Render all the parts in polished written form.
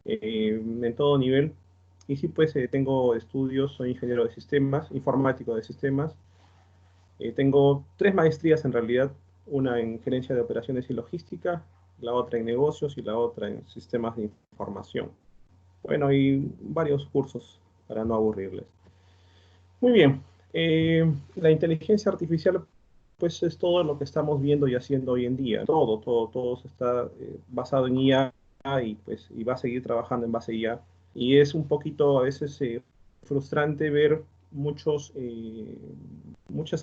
en todo nivel. Y sí, pues tengo estudios, soy ingeniero de sistemas, informático de sistemas. Tengo tres maestrías en realidad, una en gerencia de operaciones y logística, la otra en negocios y la otra en sistemas de información. Bueno, y varios cursos para no aburrirles. Muy bien. La inteligencia artificial, pues es todo lo que estamos viendo y haciendo hoy en día. Todo está basado en IA y pues y va a seguir trabajando en base a IA. Y es un poquito a veces frustrante ver muchas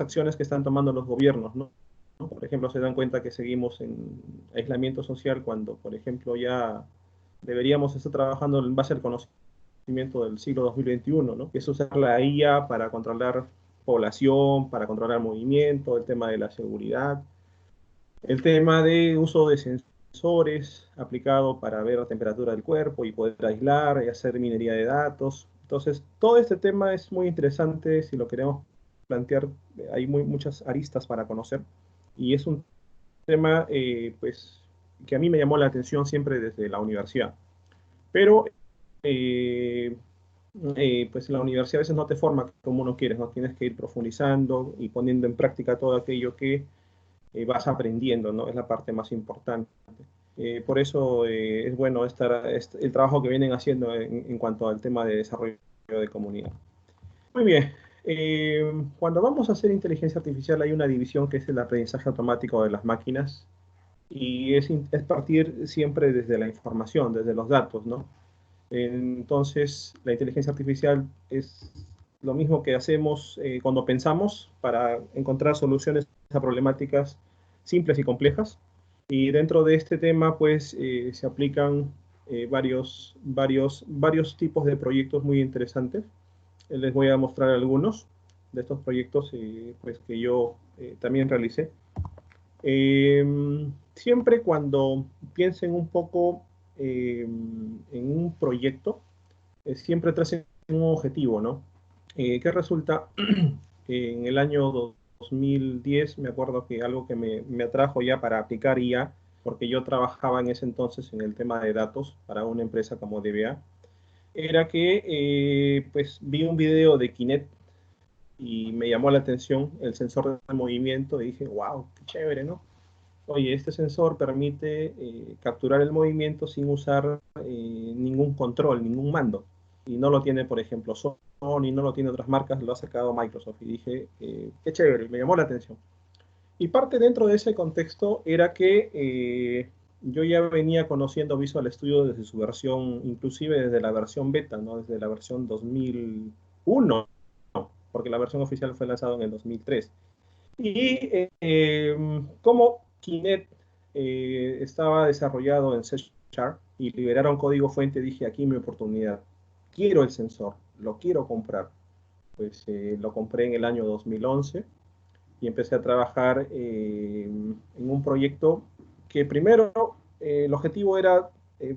acciones que están tomando los gobiernos, ¿no? Por ejemplo, se dan cuenta que seguimos en aislamiento social cuando, por ejemplo, ya deberíamos estar trabajando en base al conocimiento del siglo 2021, ¿no? Que es usar la IA para controlar población, para controlar movimiento, el tema de la seguridad, el tema de uso de sensores aplicado para ver la temperatura del cuerpo y poder aislar y hacer minería de datos. Entonces, todo este tema es muy interesante si lo queremos plantear. Hay muchas aristas para conocer y es un tema pues, que a mí me llamó la atención siempre desde la universidad. Pero eh, pues la universidad a veces no te forma como uno quiere, ¿no? Tienes que ir profundizando y poniendo en práctica todo aquello que vas aprendiendo, ¿no? Es la parte más importante. Por eso es bueno el trabajo que vienen haciendo en cuanto al tema de desarrollo de comunidad. Muy bien. Cuando vamos a hacer inteligencia artificial hay una división que es el aprendizaje automático de las máquinas y es partir siempre desde la información, desde los datos, ¿no? Entonces, la inteligencia artificial es lo mismo que hacemos cuando pensamos para encontrar soluciones a problemáticas simples y complejas. Y dentro de este tema, pues, se aplican varios tipos de proyectos muy interesantes. Les voy a mostrar algunos de estos proyectos pues, que yo también realicé. Siempre cuando piensen un poco en un proyecto, siempre tracen un objetivo, ¿no? ¿Qué resulta? En el año 2010 me acuerdo que algo que me atrajo ya para aplicar IA, porque yo trabajaba en ese entonces en el tema de datos para una empresa como DBA, era que pues vi un video de Kinect y me llamó la atención el sensor de movimiento y dije, wow, qué chévere, ¿no? Oye, este sensor permite capturar el movimiento sin usar ningún control, ningún mando. Y no lo tiene, por ejemplo, Sony, no lo tiene otras marcas, lo ha sacado Microsoft. Y dije, qué chévere, me llamó la atención. Y parte dentro de ese contexto era que yo ya venía conociendo Visual Studio desde su versión, inclusive desde la versión beta, ¿no? Desde la versión 2001, porque la versión oficial fue lanzada en el 2003. Y como Kinect estaba desarrollado en C Sharp y liberaron código fuente, dije, aquí mi oportunidad. Quiero el sensor, lo quiero comprar. Pues lo compré en el año 2011 y empecé a trabajar en un proyecto que primero el objetivo era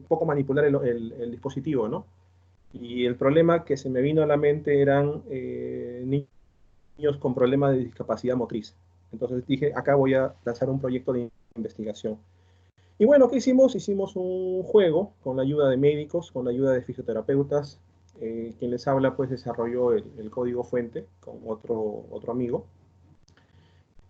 poco manipular el dispositivo, ¿no? Y el problema que se me vino a la mente eran niños con problemas de discapacidad motriz. Entonces dije, acá voy a lanzar un proyecto de investigación. Y bueno, ¿qué hicimos? Hicimos un juego con la ayuda de médicos, con la ayuda de fisioterapeutas. Quien les habla, pues desarrolló el código fuente con otro amigo.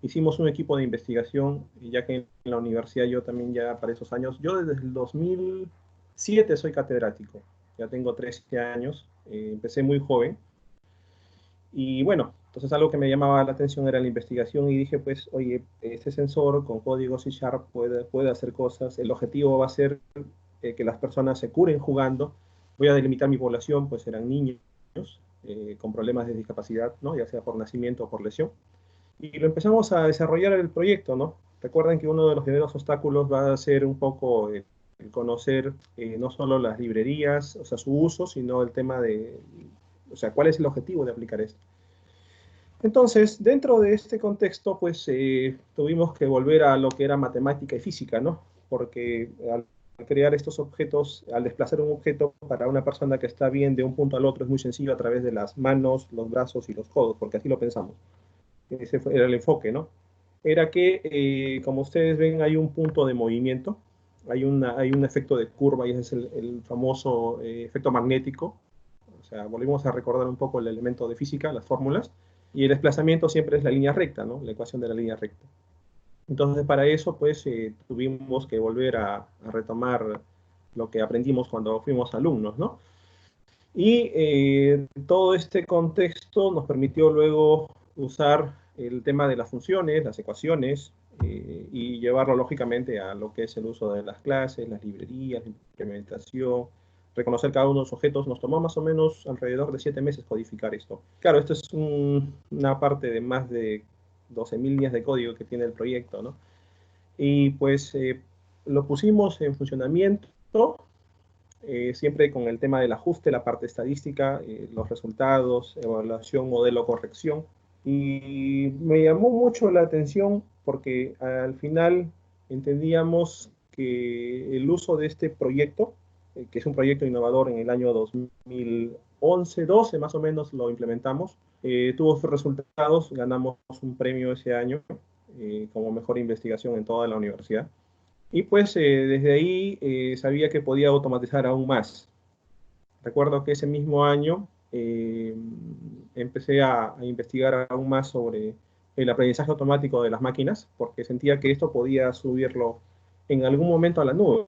Hicimos un equipo de investigación, ya que en la universidad yo también ya para esos años, yo desde el 2007 soy catedrático, ya tengo 13 años, empecé muy joven. Y bueno, entonces algo que me llamaba la atención era la investigación y dije, pues, oye, este sensor con código C Sharp puede hacer cosas. El objetivo va a ser que las personas se curen jugando. Voy a delimitar mi población, pues eran niños con problemas de discapacidad, ¿no? Ya sea por nacimiento o por lesión. Y lo empezamos a desarrollar el proyecto, ¿no? Recuerden que uno de los primeros obstáculos va a ser un poco el conocer no solo las librerías, o sea, su uso, sino el tema de, o sea, cuál es el objetivo de aplicar esto. Entonces, dentro de este contexto, pues tuvimos que volver a lo que era matemática y física, ¿no? Porque al crear estos objetos, al desplazar un objeto para una persona que está bien de un punto al otro es muy sencillo a través de las manos, los brazos y los codos, porque así lo pensamos. Era el enfoque, ¿no? Era que, como ustedes ven, hay un punto de movimiento hay un efecto de curva y ese es el famoso efecto magnético. O sea, volvemos a recordar un poco el elemento de física, las fórmulas, y el desplazamiento siempre es la línea recta, ¿no? La ecuación de la línea recta. Entonces, para eso, pues, tuvimos que volver a retomar lo que aprendimos cuando fuimos alumnos, ¿no? Y todo este contexto nos permitió luego usar el tema de las funciones, las ecuaciones, y llevarlo lógicamente a lo que es el uso de las clases, las librerías, la implementación, reconocer cada uno de los objetos. Nos tomó más o menos alrededor de 7 meses codificar esto. Claro, esto es una parte de más de 12.000 líneas de código que tiene el proyecto, ¿no? Y pues lo pusimos en funcionamiento, siempre con el tema del ajuste, la parte estadística, los resultados, evaluación, modelo, corrección. Y me llamó mucho la atención porque al final entendíamos que el uso de este proyecto, que es un proyecto innovador en el año 2011, 12 más o menos lo implementamos, tuvo sus resultados, ganamos un premio ese año como mejor investigación en toda la universidad. Y pues desde ahí sabía que podía automatizar aún más. Recuerdo que ese mismo año empecé a investigar aún más sobre el aprendizaje automático de las máquinas, porque sentía que esto podía subirlo en algún momento a la nube,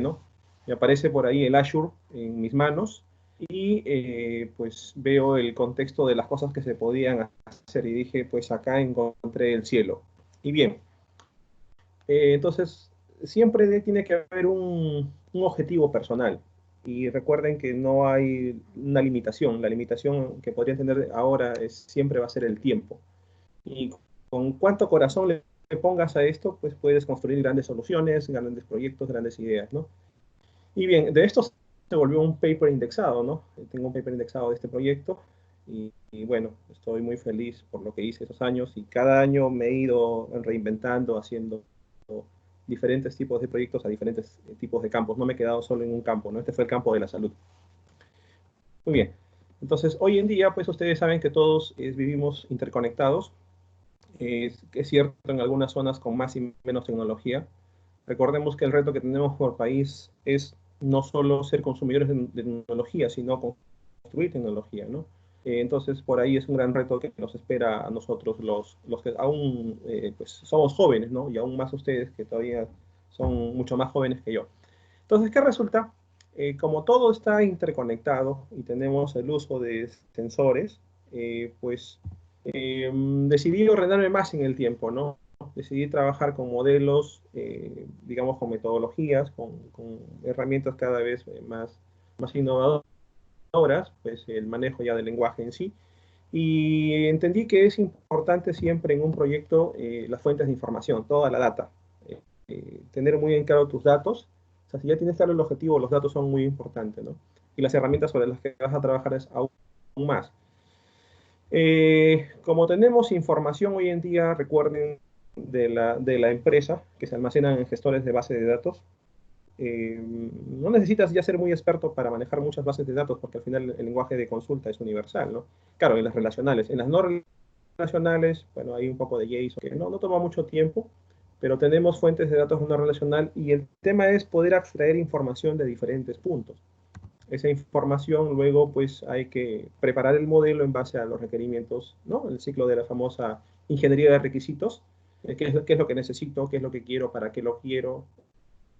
¿no? Me aparece por ahí el Azure en mis manos y pues veo el contexto de las cosas que se podían hacer y dije, pues acá encontré el cielo. Y bien, entonces, siempre tiene que haber un objetivo personal. Y recuerden que no hay una limitación. La limitación que podrían tener ahora siempre va a ser el tiempo. Y con cuánto corazón le pongas a esto, pues puedes construir grandes soluciones, grandes proyectos, grandes ideas, ¿no? Y bien, de esto se volvió un paper indexado, ¿no? Tengo un paper indexado de este proyecto y bueno, estoy muy feliz por lo que hice esos años y cada año me he ido reinventando, haciendo diferentes tipos de proyectos a diferentes tipos de campos. No me he quedado solo en un campo, ¿no? Este fue el campo de la salud. Muy bien. Entonces, hoy en día, pues ustedes saben que todos vivimos interconectados. Es cierto en algunas zonas con más y menos tecnología. Recordemos que el reto que tenemos por país es no solo ser consumidores de tecnología, sino construir tecnología, ¿no? Entonces, por ahí es un gran reto que nos espera a nosotros, los que aún pues, somos jóvenes, ¿no? Y aún más ustedes que todavía son mucho más jóvenes que yo. Entonces, ¿qué resulta? Como todo está interconectado y tenemos el uso de sensores, pues decidí ordenarme más en el tiempo, ¿no? Decidí trabajar con modelos, digamos, con metodologías, con herramientas cada vez más innovadoras, pues el manejo ya del lenguaje en sí. Y entendí que es importante siempre en un proyecto las fuentes de información, toda la data. Tener muy en claro tus datos. O sea, si ya tienes claro el objetivo, los datos son muy importantes, ¿no? Y las herramientas sobre las que vas a trabajar es aún más. Como tenemos información hoy en día, recuerden, de la empresa, que se almacenan en gestores de base de datos, no necesitas ya ser muy experto para manejar muchas bases de datos, porque al final el lenguaje de consulta es universal, ¿no? Claro, en las relacionales, en las no relacionales, bueno, hay un poco de JSON, que no toma mucho tiempo, pero tenemos fuentes de datos no relacional y el tema es poder extraer información de diferentes puntos. Esa información luego pues hay que preparar el modelo en base a los requerimientos, ¿no? El ciclo de la famosa ingeniería de requisitos, qué es lo que necesito, qué es lo que quiero, para qué lo quiero,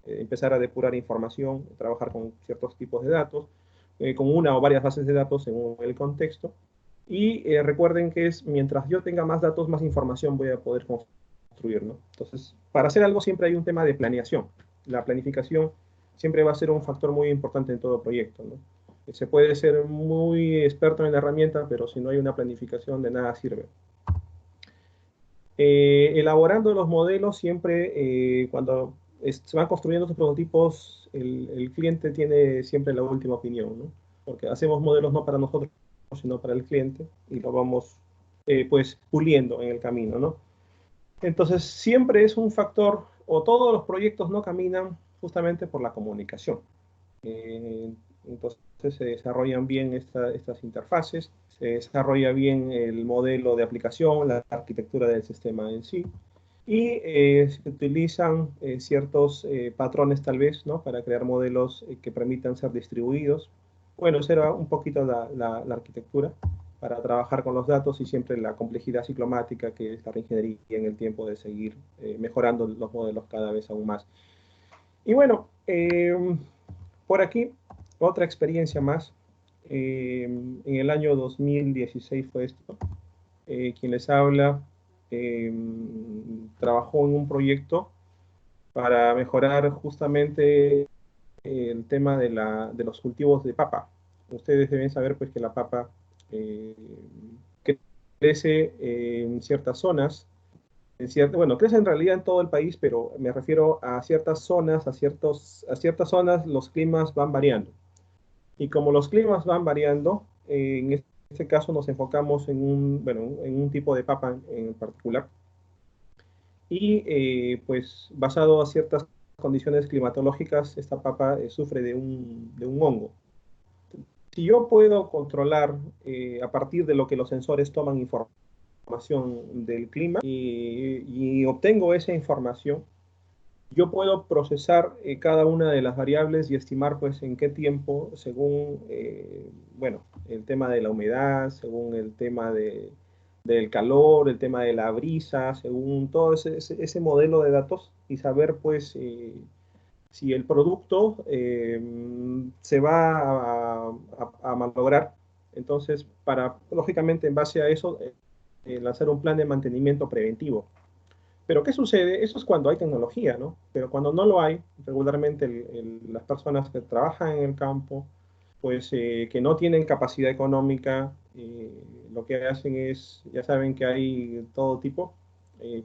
empezar a depurar información, trabajar con ciertos tipos de datos, con una o varias bases de datos según el contexto. Y recuerden que es mientras yo tenga más datos, más información voy a poder construir, ¿no? Entonces, para hacer algo siempre hay un tema de planeación. La planificación siempre va a ser un factor muy importante en todo proyecto, ¿no? Se puede ser muy experto en la herramienta, pero si no hay una planificación, de nada sirve. Elaborando los modelos, siempre cuando se van construyendo estos prototipos, el cliente tiene siempre la última opinión, ¿no? Porque hacemos modelos no para nosotros, sino para el cliente, y lo vamos pues puliendo en el camino, ¿no? Entonces, siempre es un factor, o todos los proyectos no caminan justamente por la comunicación. Entonces, se desarrollan bien estas interfaces, se desarrolla bien el modelo de aplicación, la arquitectura del sistema en sí, Y se utilizan ciertos patrones tal vez, ¿no? Para crear modelos que permitan ser distribuidos. Bueno, esa era un poquito la arquitectura para trabajar con los datos y siempre la complejidad ciclomática que es la reingeniería en el tiempo de seguir mejorando los modelos cada vez aún más. Y bueno, por aquí otra experiencia más. En el año 2016 fue esto. Quien les habla trabajó en un proyecto para mejorar justamente el tema de los cultivos de papa. Ustedes deben saber pues que la papa eh, crece en ciertas zonas, bueno, crece en realidad en todo el país, pero me refiero a ciertas zonas, a ciertas zonas los climas van variando. Y como los climas van variando, en este caso nos enfocamos en bueno, en un tipo de papa en particular. Y pues basado a ciertas condiciones climatológicas, esta papa sufre de un hongo. Si yo puedo controlar a partir de lo que los sensores toman información del clima y obtengo esa información, yo puedo procesar cada una de las variables y estimar pues en qué tiempo, según, bueno, el tema de la humedad, según el tema del calor, el tema de la brisa, según todo ese modelo de datos y saber pues si el producto se va a malograr. Entonces, para, lógicamente, en base a eso, lanzar un plan de mantenimiento preventivo. Pero ¿qué sucede? Eso es cuando hay tecnología, ¿no? Pero cuando no lo hay, regularmente las personas que trabajan en el campo, pues que no tienen capacidad económica, lo que hacen es, ya saben que hay todo tipo,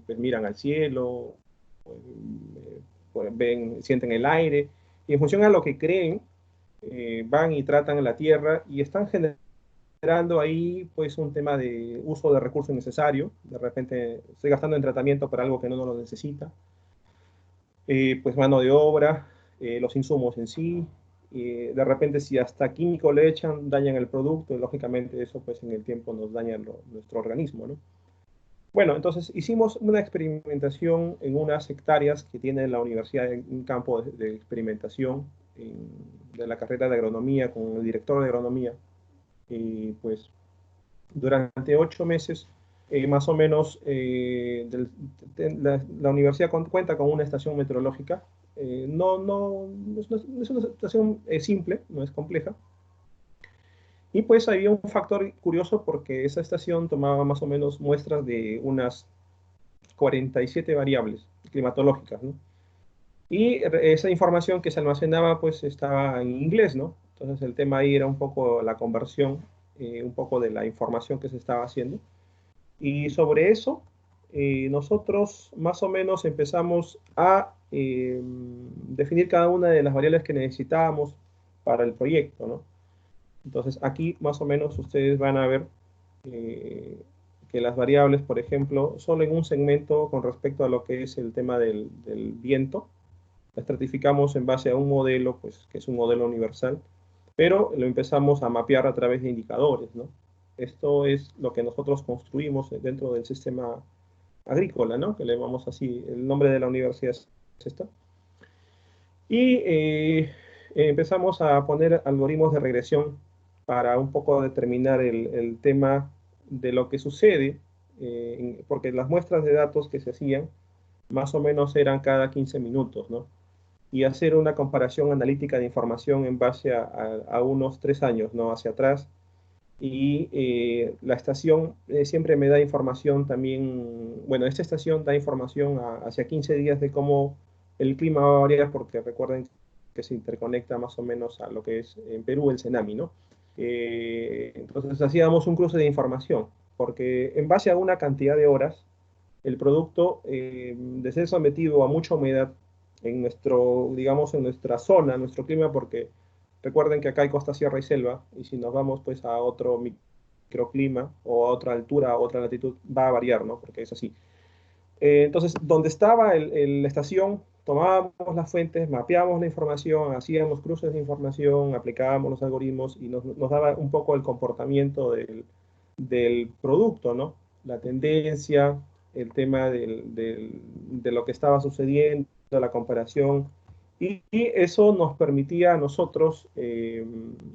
pues miran al cielo, pues ven, sienten el aire, y en función a lo que creen, van y tratan la tierra y están generando ahí pues un tema de uso de recursos innecesarios. De repente estoy gastando en tratamiento para algo que no lo necesita. Pues mano de obra, los insumos en sí. De repente si hasta químico le echan, dañan el producto y lógicamente eso pues en el tiempo nos daña nuestro organismo, ¿no? Bueno, entonces hicimos una experimentación en unas hectáreas que tiene la universidad, en un campo de experimentación de la carrera de agronomía con el director de agronomía. Y pues durante 8 meses, más o menos, la universidad cuenta con una estación meteorológica. Es una estación simple, no es compleja. Y pues había un factor curioso porque esa estación tomaba más o menos muestras de unas 47 variables climatológicas, ¿no? Y esa información que se almacenaba pues estaba en inglés, ¿no? Entonces el tema ahí era un poco la conversión, un poco de la información que se estaba haciendo. Y sobre eso, nosotros más o menos empezamos a definir cada una de las variables que necesitábamos para el proyecto, ¿no? Entonces aquí más o menos ustedes van a ver eh, que las variables, por ejemplo, solo en un segmento con respecto a lo que es el tema del viento, la estratificamos en base a un modelo, pues que es un modelo universal, pero lo empezamos a mapear a través de indicadores, ¿no? Esto es lo que nosotros construimos dentro del sistema agrícola, ¿no? Que le llamamos así, el nombre de la universidad es esta. Y empezamos a poner algoritmos de regresión para un poco determinar el tema de lo que sucede, porque las muestras de datos que se hacían más o menos eran cada 15 minutos, ¿no? Y hacer una comparación analítica de información en base a unos 3 años, ¿no? Hacia atrás. Y la estación siempre me da información también, bueno, esta estación da información hacia 15 días de cómo el clima va a variar, porque recuerden que se interconecta más o menos a lo que es en Perú el Cenami, ¿no? Entonces hacíamos un cruce de información, porque en base a una cantidad de horas, el producto, de ser sometido a mucha humedad en nuestro, digamos, en nuestra zona, nuestro clima, porque recuerden que acá hay costa, sierra y selva, y si nos vamos pues a otro microclima o a otra altura, a otra latitud, va a variar, ¿no? Porque es así. Entonces, donde estaba la estación, tomábamos las fuentes, mapeábamos la información, hacíamos cruces de información, aplicábamos los algoritmos y nos daba un poco el comportamiento del producto, ¿no? La tendencia, el tema de lo que estaba sucediendo, la comparación, y eso nos permitía a nosotros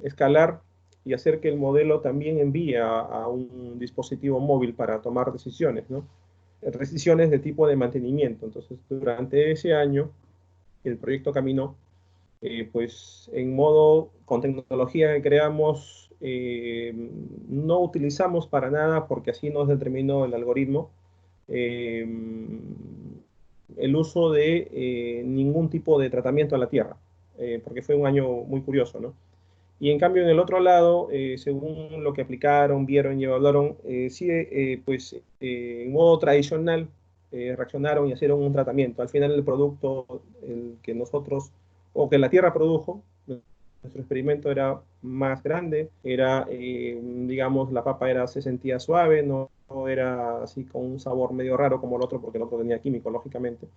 escalar y hacer que el modelo también envíe a un dispositivo móvil para tomar decisiones, ¿no? Decisiones de tipo de mantenimiento. Entonces, durante ese año, el proyecto caminó, pues en modo, con tecnología que creamos, no utilizamos para nada, porque así nos determinó el algoritmo, eh, el uso de ningún tipo de tratamiento a la tierra, porque fue un año muy curioso, ¿no? Y en cambio, en el otro lado, según lo que aplicaron, vieron y evaluaron, sí, pues en modo tradicional, reaccionaron y hicieron un tratamiento. Al final, el producto el que nosotros, o que la Tierra produjo, nuestro experimento era más grande, era, digamos, la papa se sentía suave, no era así con un sabor medio raro como el otro, porque el otro tenía químico, lógicamente.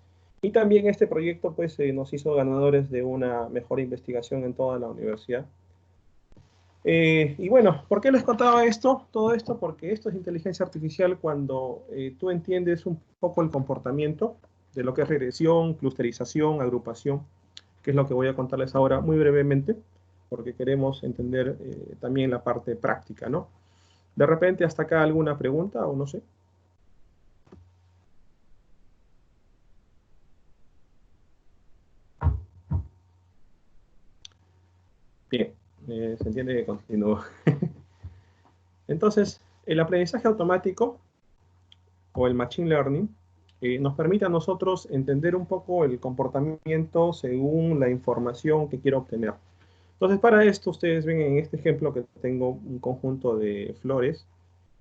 Y también este proyecto, pues, nos hizo ganadores de una mejor investigación en toda la universidad. Y bueno, ¿por qué les contaba esto? Todo esto porque esto es inteligencia artificial cuando tú entiendes un poco el comportamiento de lo que es regresión, clusterización, agrupación, que es lo que voy a contarles ahora muy brevemente, porque queremos entender también la parte práctica, ¿no? De repente, hasta acá alguna pregunta o no sé. Bien, se entiende que continúo. Entonces, el aprendizaje automático o el machine learning nos permite a nosotros entender un poco el comportamiento según la información que quiero obtener. Entonces, para esto, ustedes ven en este ejemplo que tengo un conjunto de flores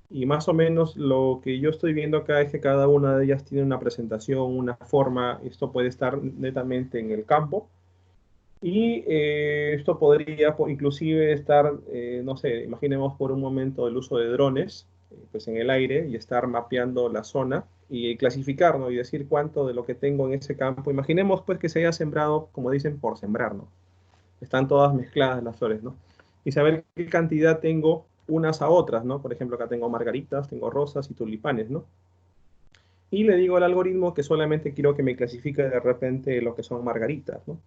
y más o menos lo que yo estoy viendo acá es que cada una de ellas tiene una presentación, una forma. Esto puede estar netamente en el campo y esto podría inclusive estar, no sé, imaginemos por un momento el uso de drones pues en el aire y estar mapeando la zona y clasificar, ¿no? Y decir cuánto de lo que tengo en ese campo. Imaginemos pues que se haya sembrado, como dicen, por sembrar, ¿no? Están todas mezcladas las flores, ¿no? Y saber qué cantidad tengo unas a otras, ¿no? Por ejemplo, acá tengo margaritas, tengo rosas y tulipanes, ¿no? Y le digo al algoritmo que solamente quiero que me clasifique de repente lo que son margaritas, ¿no?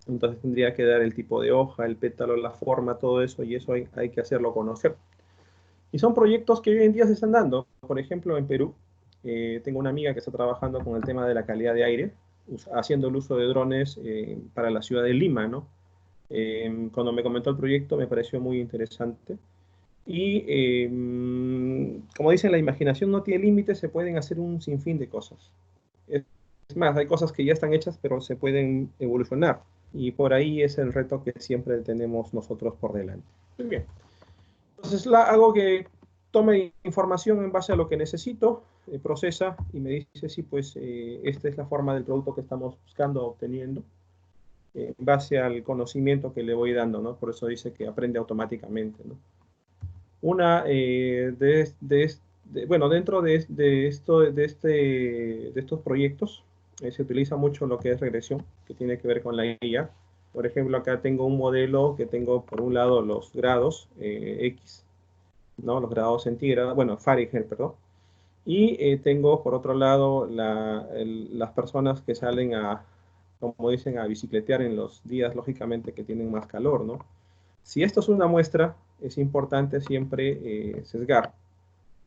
Entonces tendría que dar el tipo de hoja, el pétalo, la forma, todo eso, y eso hay que hacerlo conocer. Y son proyectos que hoy en día se están dando. Por ejemplo, en Perú, tengo una amiga que está trabajando con el tema de la calidad de aire, haciendo el uso de drones para la ciudad de Lima, ¿no? Cuando me comentó el proyecto me pareció muy interesante. Y como dicen, la imaginación no tiene límites, se pueden hacer un sinfín de cosas. Es más, hay cosas que ya están hechas, pero se pueden evolucionar. Y por ahí es el reto que siempre tenemos nosotros por delante. Muy bien. Entonces hago que tome información en base a lo que necesito, procesa y me dice si pues esta es la forma del producto que estamos buscando, obteniendo, en base al conocimiento que le voy dando, ¿no? Por eso dice que aprende automáticamente, ¿no? Una bueno, dentro de estos proyectos se utiliza mucho lo que es regresión, que tiene que ver con la IA. Por ejemplo, acá tengo un modelo que tengo por un lado los grados X, ¿no? Los grados centígrados, bueno, Fahrenheit, perdón. Y tengo por otro lado las personas que salen a, como dicen, a bicicletear en los días, lógicamente, que tienen más calor, ¿no? Si esto es una muestra, es importante siempre sesgar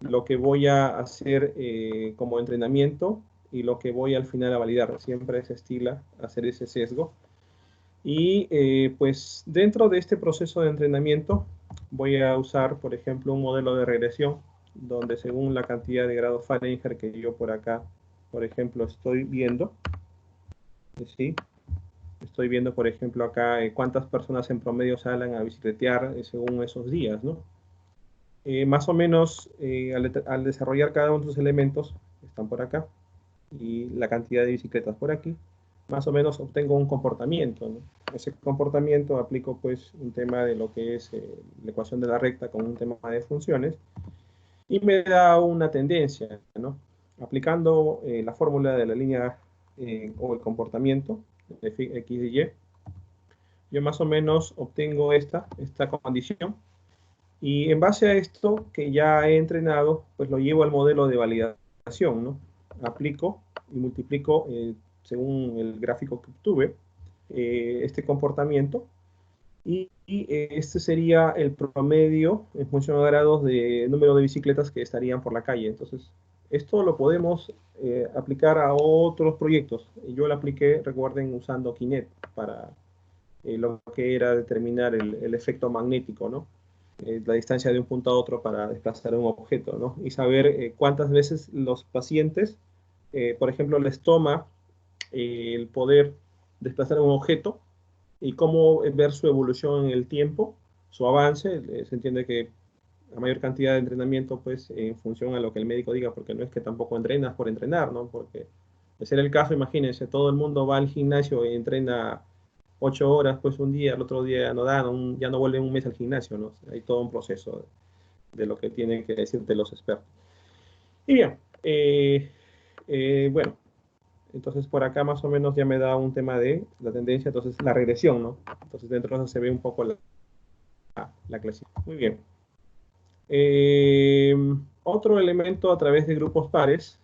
lo que voy a hacer como entrenamiento y lo que voy al final a validar. Siempre se estila hacer ese sesgo. Y pues dentro de este proceso de entrenamiento voy a usar, por ejemplo, un modelo de regresión donde según la cantidad de grados Fahrenheit que yo por acá, por ejemplo, estoy viendo, ¿sí? Estoy viendo, por ejemplo, acá cuántas personas en promedio salen a bicicletear según esos días, ¿no? Más o menos, al desarrollar cada uno de sus elementos, están por acá, y la cantidad de bicicletas por aquí, más o menos obtengo un comportamiento, ¿no? Ese comportamiento aplico pues un tema de lo que es la ecuación de la recta con un tema de funciones, y me da una tendencia, ¿no? Aplicando la fórmula de la línea o el comportamiento de x y y, yo más o menos obtengo esta condición y en base a esto que ya he entrenado, pues lo llevo al modelo de validación, ¿no? aplico y multiplico, según el gráfico que obtuve, este comportamiento. Y este sería el promedio en función a grados de número de bicicletas que estarían por la calle. Entonces, esto lo podemos aplicar a otros proyectos. Yo lo apliqué, recuerden, usando Kinect para lo que era determinar el efecto magnético, ¿no? La distancia de un punto a otro para desplazar un objeto, ¿no? Y saber cuántas veces los pacientes, por ejemplo, les toma el poder desplazar un objeto y cómo ver su evolución en el tiempo, su avance. Se entiende que la mayor cantidad de entrenamiento, pues, en función a lo que el médico diga, porque no es que tampoco entrenas por entrenar, ¿no? Porque de ser el caso, imagínense, todo el mundo va al gimnasio y entrena 8 horas, pues un día, el otro día ya no da, ya no vuelve un mes al gimnasio, ¿no? Hay todo un proceso de lo que tienen que decirte los expertos. Y bien, bueno, entonces por acá más o menos ya me da un tema de la tendencia, entonces la regresión, ¿no? Entonces dentro de eso se ve un poco la clasificación. Muy bien. Otro elemento a través de grupos pares,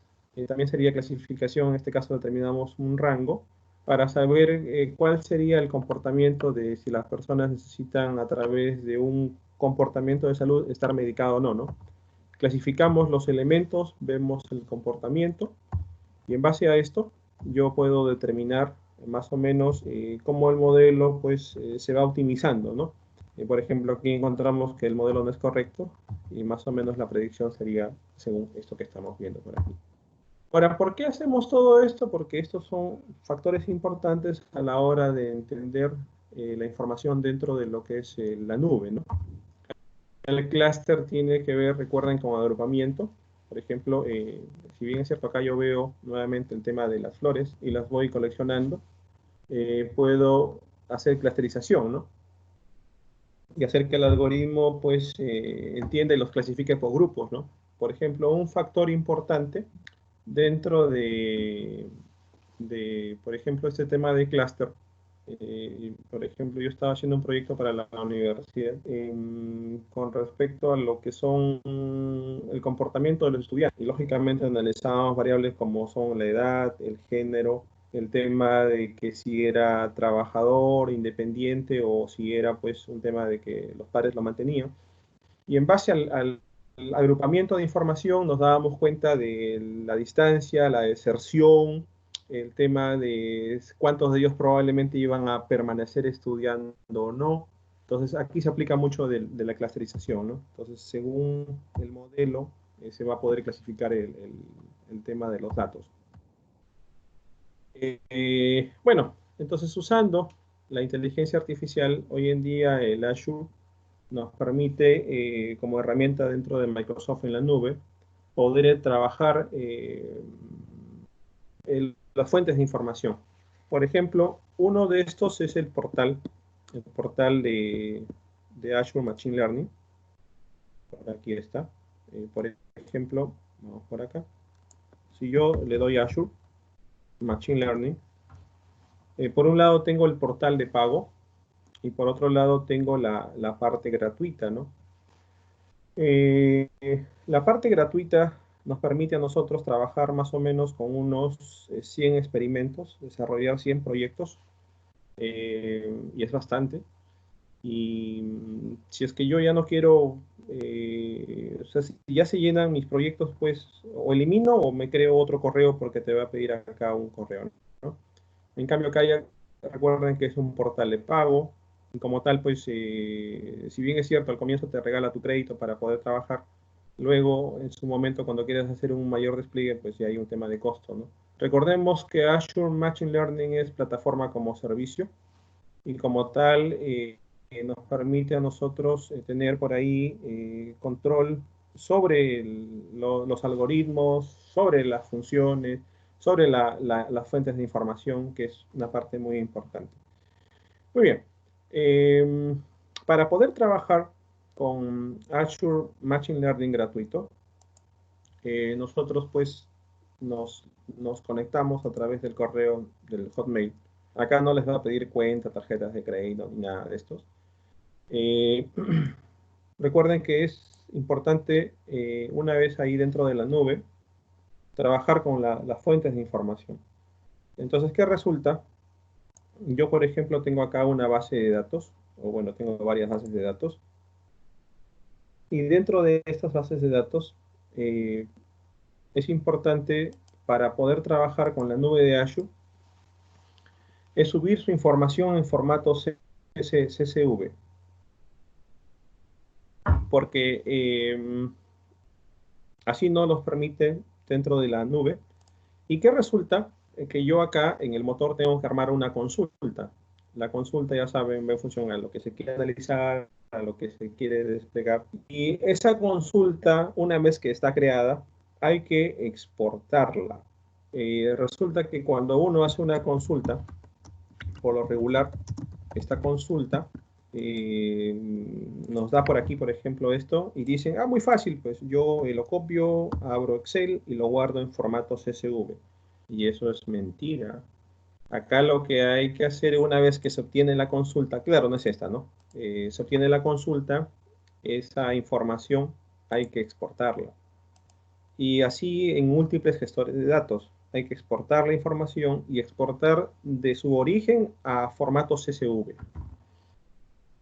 también sería clasificación, en este caso determinamos un rango, para saber cuál sería el comportamiento de si las personas necesitan a través de un comportamiento de salud estar medicado o no, ¿no? Clasificamos los elementos, vemos el comportamiento y en base a esto yo puedo determinar más o menos cómo el modelo pues se va optimizando, ¿no? Por ejemplo, aquí encontramos que el modelo no es correcto y más o menos la predicción sería según esto que estamos viendo por aquí. Ahora, ¿por qué hacemos todo esto? Porque estos son factores importantes a la hora de entender la información dentro de lo que es la nube, ¿no? El clúster tiene que ver, recuerden, con agrupamiento. Por ejemplo, si bien es cierto, acá yo veo nuevamente el tema de las flores y las voy coleccionando, puedo hacer clusterización, ¿no? Y hacer que el algoritmo, pues, entienda y los clasifique por grupos, ¿no? Por ejemplo, un factor importante dentro por ejemplo, este tema de clúster. Por ejemplo, yo estaba haciendo un proyecto para la universidad con respecto a lo que son el comportamiento de los estudiantes. Y lógicamente analizábamos variables como son la edad, el género, el tema de que si era trabajador, independiente o si era pues un tema de que los padres lo mantenían. Y en base al agrupamiento de información nos dábamos cuenta de la distancia, la deserción, el tema de cuántos de ellos probablemente iban a permanecer estudiando o no. Entonces aquí se aplica mucho de la clusterización, ¿no? Entonces según el modelo se va a poder clasificar el tema de los datos. Bueno, entonces usando la inteligencia artificial, hoy en día el Azure nos permite, como herramienta dentro de Microsoft en la nube, poder trabajar las fuentes de información. Por ejemplo, uno de estos es el portal de Azure Machine Learning. Por aquí está. Por ejemplo, vamos por acá. Si yo le doy a Azure Machine Learning, por un lado tengo el portal de pago y por otro lado tengo la parte gratuita, ¿no? La parte gratuita nos permite a nosotros trabajar más o menos con unos 100 experimentos, desarrollar 100 proyectos, y es bastante. Y si es que yo ya no quiero, o sea, si ya se llenan mis proyectos, pues o elimino o me creo otro correo porque te va a pedir acá un correo, ¿no? En cambio, acá ya recuerden que es un portal de pago. Y como tal, pues, si bien es cierto, al comienzo te regala tu crédito para poder trabajar, luego, en su momento, cuando quieras hacer un mayor despliegue, pues ya hay un tema de costo, ¿no? Recordemos que Azure Machine Learning es plataforma como servicio y como tal nos permite a nosotros tener por ahí control sobre los algoritmos, sobre las funciones, sobre las fuentes de información, que es una parte muy importante. Muy bien. Para poder trabajar con Azure Machine Learning gratuito, nosotros pues nos conectamos a través del correo del Hotmail. Acá no les va a pedir cuenta, tarjetas de crédito ni nada de estos. Eh, recuerden que es importante, una vez ahí dentro de la nube, trabajar con las fuentes de información. Entonces, ¿qué resulta? Yo, por ejemplo, tengo acá una base de datos, o bueno, tengo varias bases de datos, y dentro de estas bases de datos es importante para poder trabajar con la nube de Azure, es subir su información en formato CSV, porque así no los permite dentro de la nube. ¿Y qué resulta? Que yo acá en el motor tengo que armar una consulta. La consulta, ya saben, va en función a lo que se quiere analizar, a lo que se quiere desplegar. Y esa consulta, una vez que está creada, hay que exportarla. Resulta que cuando uno hace una consulta, por lo regular, esta consulta nos da por aquí, por ejemplo, esto, y dicen, ah, muy fácil, pues yo lo copio, abro Excel y lo guardo en formato CSV. Y eso es mentira. Acá lo que hay que hacer una vez que se obtiene la consulta, claro, no es esta, ¿no? Se obtiene la consulta, esa información hay que exportarla. Y así en múltiples gestores de datos. Hay que exportar la información y exportar de su origen a formato CSV.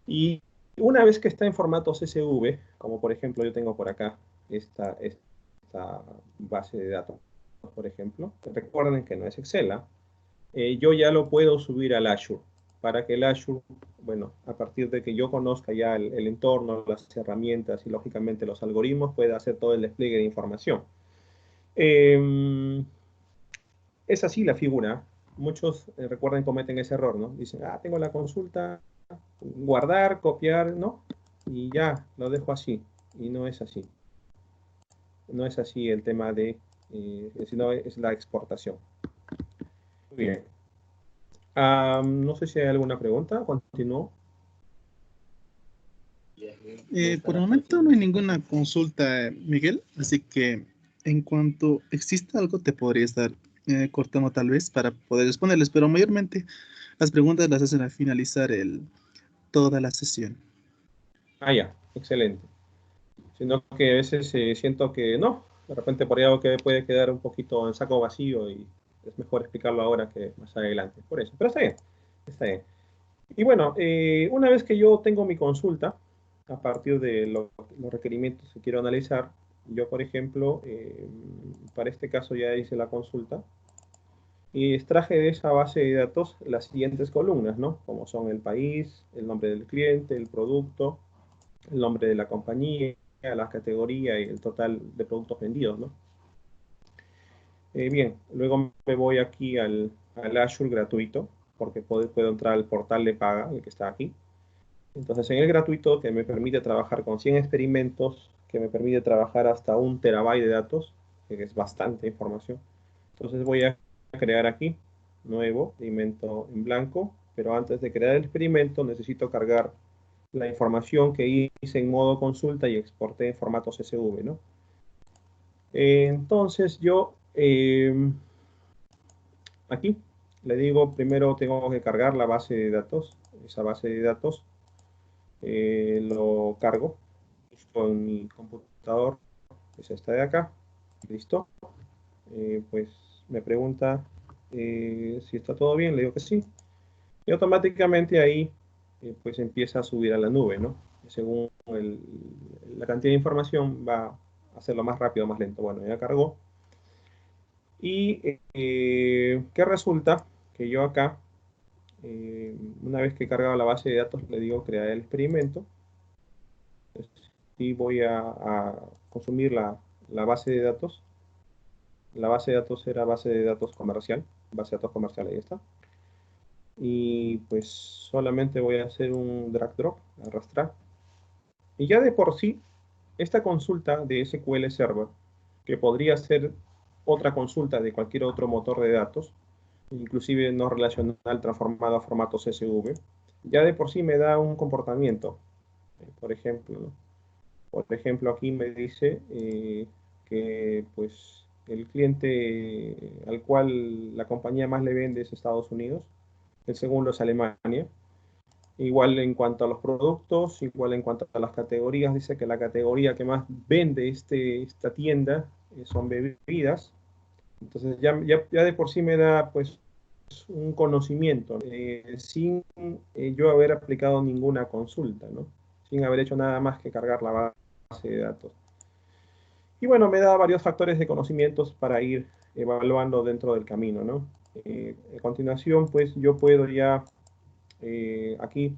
Y una vez que está en formato CSV, como por ejemplo yo tengo por acá esta base de datos, por ejemplo, recuerden que no es Excel, yo ya lo puedo subir al Azure, para que el Azure, bueno, a partir de que yo conozca ya el entorno, las herramientas y lógicamente los algoritmos, pueda hacer todo el despliegue de información. Es así la figura. Muchos, recuerden, cometen ese error, ¿no? Dicen, ah, tengo la consulta, guardar, copiar, ¿no? Y ya, lo dejo así. Y no es así. No es así el tema de, sino es la exportación. Muy bien. No sé si hay alguna pregunta. Continúo. Por el momento no hay ninguna consulta, Miguel, así que en cuanto exista algo te podría estar cortando tal vez para poder responderles, pero mayormente las preguntas las hacen al finalizar toda la sesión. Ah, ya, excelente. Sino que a veces siento que no, de repente por ahí algo que puede quedar un poquito en saco vacío y es mejor explicarlo ahora que más adelante. Por eso, pero está bien, está bien. Y bueno, una vez que yo tengo mi consulta, a partir de los requerimientos que quiero analizar, yo, por ejemplo, para este caso ya hice la consulta y extraje de esa base de datos las siguientes columnas, ¿no? Como son el país, el nombre del cliente, el producto, el nombre de la compañía, la categoría y el total de productos vendidos, ¿no? Bien, luego me voy aquí al Azure gratuito, porque puedo entrar al portal de paga, el que está aquí. Entonces, en el gratuito, que me permite trabajar con 100 experimentos, que me permite trabajar hasta 1 TB de datos, que es bastante información. Entonces voy a crear aquí, nuevo, experimento en blanco, pero antes de crear el experimento necesito cargar la información que hice en modo consulta y exporté en formato CSV, ¿no? Entonces yo aquí le digo, primero tengo que cargar la base de datos, esa base de datos lo cargo con mi computador, es esta de acá, listo. Pues me pregunta si está todo bien, le digo que sí, y automáticamente ahí pues empieza a subir a la nube, ¿no? Según la cantidad de información va a hacerlo más rápido o más lento. Bueno, ya cargó. Y ¿qué resulta? Que yo acá, una vez que he cargado la base de datos, le digo crear el experimento. Y voy a consumir la base de datos. La base de datos era base de datos comercial. Base de datos comercial, ahí está. Y pues solamente voy a hacer un drag drop, arrastrar. Y ya de por sí, esta consulta de SQL Server, que podría ser otra consulta de cualquier otro motor de datos, inclusive no relacional transformado a formato CSV, ya de por sí me da un comportamiento. Por ejemplo, ¿no? Por ejemplo, aquí me dice que pues el cliente al cual la compañía más le vende es Estados Unidos, el segundo es Alemania. Igual en cuanto a los productos, igual en cuanto a las categorías, dice que la categoría que más vende esta tienda son bebidas. Entonces ya de por sí me da pues un conocimiento, sin yo haber aplicado ninguna consulta, ¿no? Sin haber hecho nada más que cargar la base de datos. Y bueno, me da varios factores de conocimientos para ir evaluando dentro del camino, ¿no? A continuación, pues yo puedo ya aquí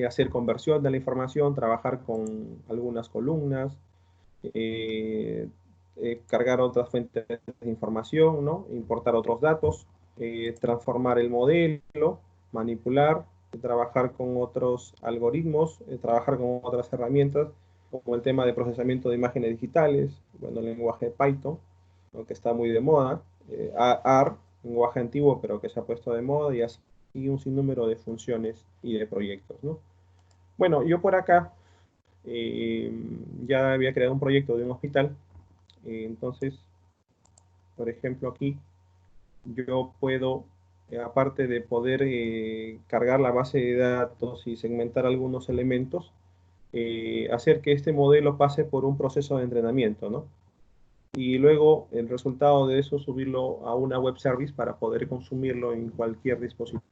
hacer conversión de la información, trabajar con algunas columnas, eh, cargar otras fuentes de información, ¿no? Importar otros datos, transformar el modelo, manipular, trabajar con otros algoritmos, trabajar con otras herramientas, como el tema de procesamiento de imágenes digitales, bueno, el lenguaje Python, ¿no? Que está muy de moda, R, lenguaje antiguo, pero que se ha puesto de moda, y así un sinnúmero de funciones y de proyectos, ¿no? Bueno, yo por acá eh, ya había creado un proyecto de un hospital, entonces, por ejemplo, aquí yo puedo, aparte de poder cargar la base de datos y segmentar algunos elementos, hacer que este modelo pase por un proceso de entrenamiento, ¿no? Y luego el resultado de eso subirlo a una web service para poder consumirlo en cualquier dispositivo.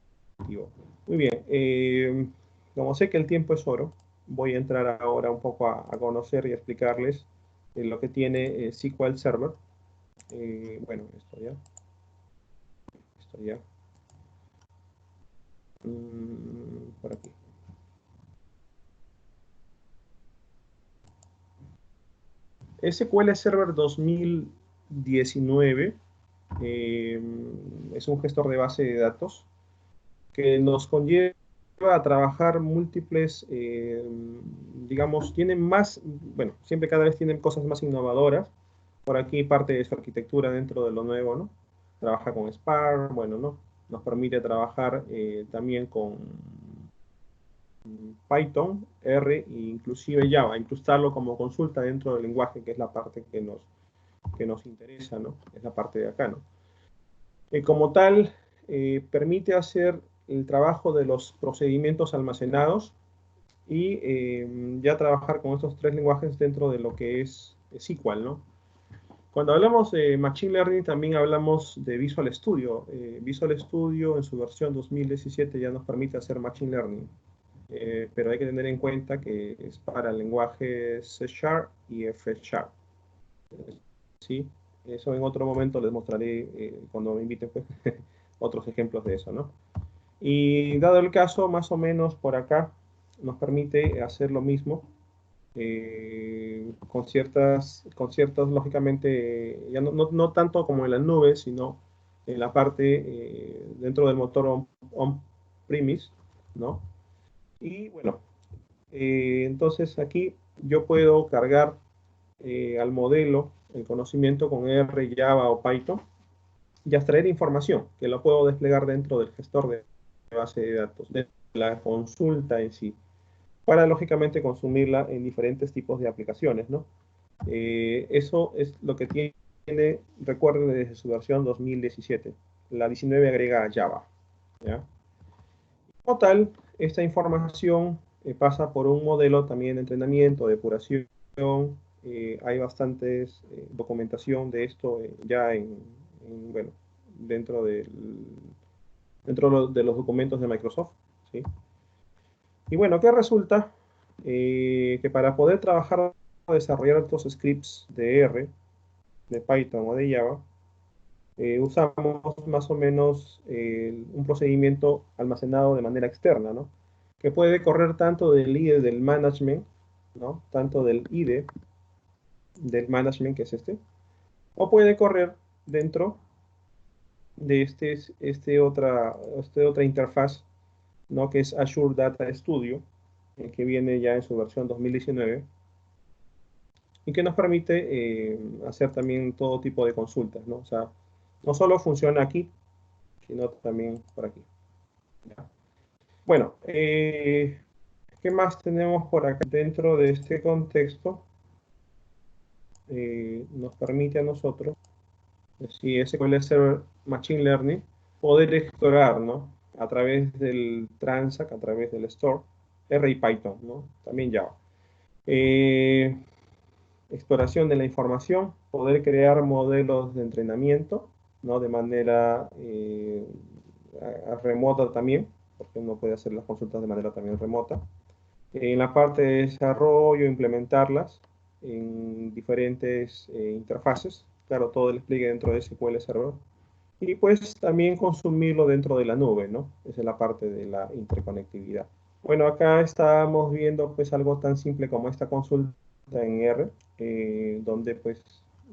Muy bien, como sé que el tiempo es oro, voy a entrar ahora un poco a conocer y explicarles lo que tiene SQL Server. Bueno, esto ya, por aquí. SQL Server 2019 eh, es un gestor de base de datos que nos conlleva a trabajar múltiples, digamos, tienen más, bueno, siempre cada vez tienen cosas más innovadoras. Por aquí parte de su arquitectura dentro de lo nuevo, ¿no? Trabaja con Spark, bueno, ¿no? Nos permite trabajar también con Python, R e inclusive Java, incrustarlo como consulta dentro del lenguaje, que es la parte que nos interesa, ¿no? Es la parte de acá, ¿no? Como tal, permite hacer el trabajo de los procedimientos almacenados y ya trabajar con estos tres lenguajes dentro de lo que es SQL, ¿no? Cuando hablamos de Machine Learning también hablamos de Visual Studio. Visual Studio en su versión 2017 ya nos permite hacer Machine Learning, pero hay que tener en cuenta que es para el lenguaje C Sharp y F Sharp. ¿Sí? Eso en otro momento les mostraré cuando me inviten pues, otros ejemplos de eso, ¿no? Y dado el caso, más o menos por acá nos permite hacer lo mismo con ciertas, lógicamente, ya no tanto como en la nube, sino en la parte dentro del motor on-premise, ¿no? Y bueno, entonces aquí yo puedo cargar al modelo el conocimiento con R, Java o Python y extraer información que lo puedo desplegar dentro del gestor de base de datos, de la consulta en sí, para lógicamente consumirla en diferentes tipos de aplicaciones, ¿no? Eso es lo que tiene, recuerden, desde su versión 2017. La 19 agrega Java, ¿ya? Como tal, esta información pasa por un modelo también de entrenamiento, depuración. Hay bastantes documentación de esto ya bueno, dentro, del, dentro de los documentos de Microsoft, ¿sí? Y bueno, ¿qué resulta? Que para poder trabajar o desarrollar estos scripts de R, de Python o de Java, usamos más o menos un procedimiento almacenado de manera externa, ¿no? Que puede correr tanto del IDE del management, ¿no? Tanto del IDE del management, que es o puede correr dentro de otra interfaz, ¿no? Que es Azure Data Studio, que viene ya en su versión 2019 y que nos permite hacer también todo tipo de consultas, ¿no? O sea, no solo funciona aquí, sino también por aquí. ¿Ya? Bueno, ¿qué más tenemos por acá? Dentro de este contexto, nos permite a nosotros, si SQL Server Machine Learning, poder explorar, ¿no? A través del Transact, a través del Store, R y Python, ¿no? También Java. Exploración de la información, poder crear modelos de entrenamiento, ¿no? De manera remota también, porque uno puede hacer las consultas de manera también remota. En la parte de desarrollo, implementarlas en diferentes interfaces. Claro, todo el despliegue dentro de SQL Server. Y pues también consumirlo dentro de la nube, ¿no? Esa es la parte de la interconectividad. Bueno, acá estamos viendo pues algo tan simple como esta consulta en R, donde pues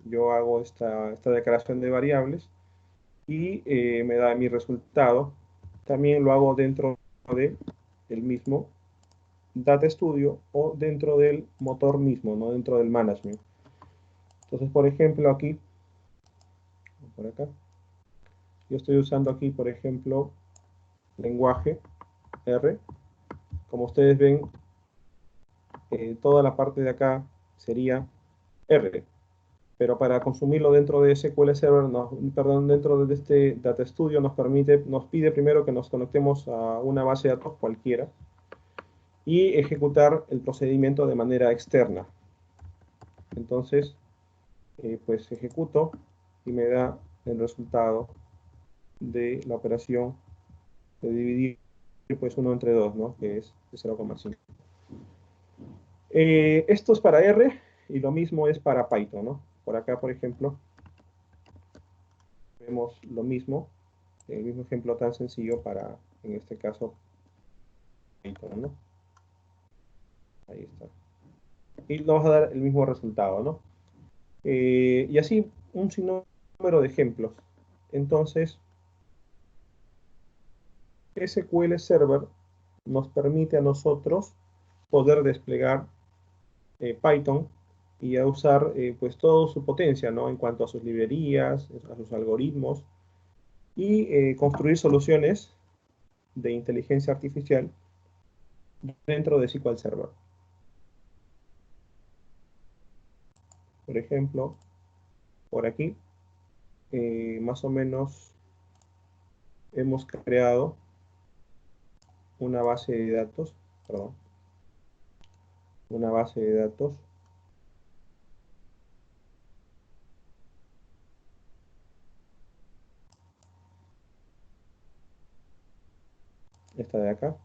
yo hago esta declaración de variables y me da mi resultado. También lo hago dentro de el mismo Data Studio o dentro del motor mismo, no dentro del management. Entonces, por ejemplo, aquí, por acá, yo estoy usando aquí, por ejemplo, lenguaje R. Como ustedes ven, toda la parte de acá sería R. Pero para consumirlo dentro de SQL Server, perdón, dentro de este Data Studio nos pide primero que nos conectemos a una base de datos cualquiera y ejecutar el procedimiento de manera externa. Entonces, pues ejecuto y me da el resultado de la operación de dividir pues 1 entre 2, ¿no? Que es 0,5. Esto es para R y lo mismo es para Python, ¿no? Por acá, por ejemplo, vemos lo mismo, el mismo ejemplo tan sencillo para, en este caso, Python, ¿no? Ahí está. Y nos va a dar el mismo resultado, ¿no? Y así un sinnúmero de ejemplos. Entonces, SQL Server nos permite a nosotros poder desplegar Python y a usar pues toda su potencia, ¿no? En cuanto a sus librerías, a sus algoritmos y construir soluciones de inteligencia artificial dentro de SQL Server. Por ejemplo, por aquí, más o menos hemos creado una base de datos, perdón, una base de datos esta de acá,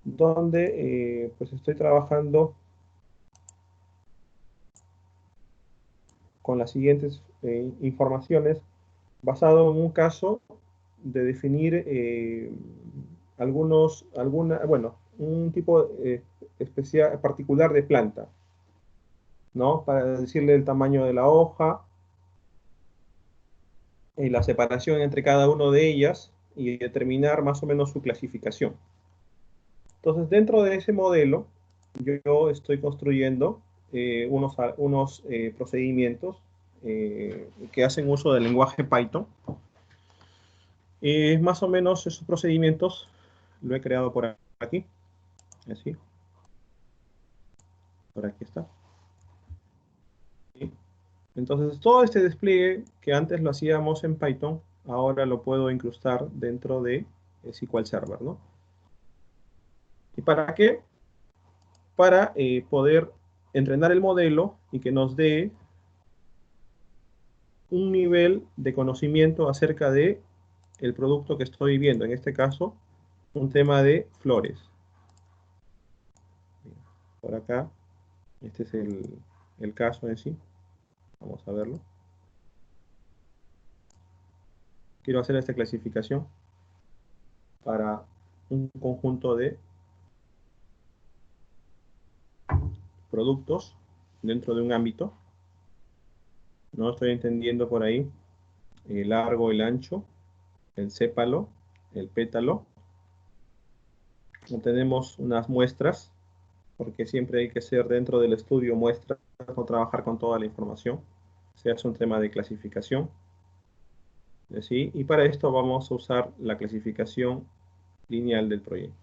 donde pues estoy trabajando con las siguientes informaciones basado en un caso de definir bueno, un tipo especial, particular de planta, ¿no? Para decirle el tamaño de la hoja, y la separación entre cada uno de ellas y determinar más o menos su clasificación. Entonces, dentro de ese modelo, yo estoy construyendo unos procedimientos que hacen uso del lenguaje Python. Más o menos esos procedimientos lo he creado por aquí, así, por aquí está. ¿Sí? Entonces, todo este despliegue que antes lo hacíamos en Python, ahora lo puedo incrustar dentro de SQL Server, ¿no? ¿Y para qué? Para poder entrenar el modelo y que nos dé un nivel de conocimiento acerca de el producto que estoy viendo. En este caso, un tema de flores. Por acá, este es el caso en sí. Vamos a verlo. Quiero hacer esta clasificación para un conjunto de productos dentro de un ámbito. No estoy entendiendo por ahí el largo, el ancho, el sépalo, el pétalo. Tenemos unas muestras, porque siempre hay que ser dentro del estudio muestras o trabajar con toda la información. Se hace un tema de clasificación. ¿Sí? Y para esto vamos a usar la clasificación lineal del proyecto.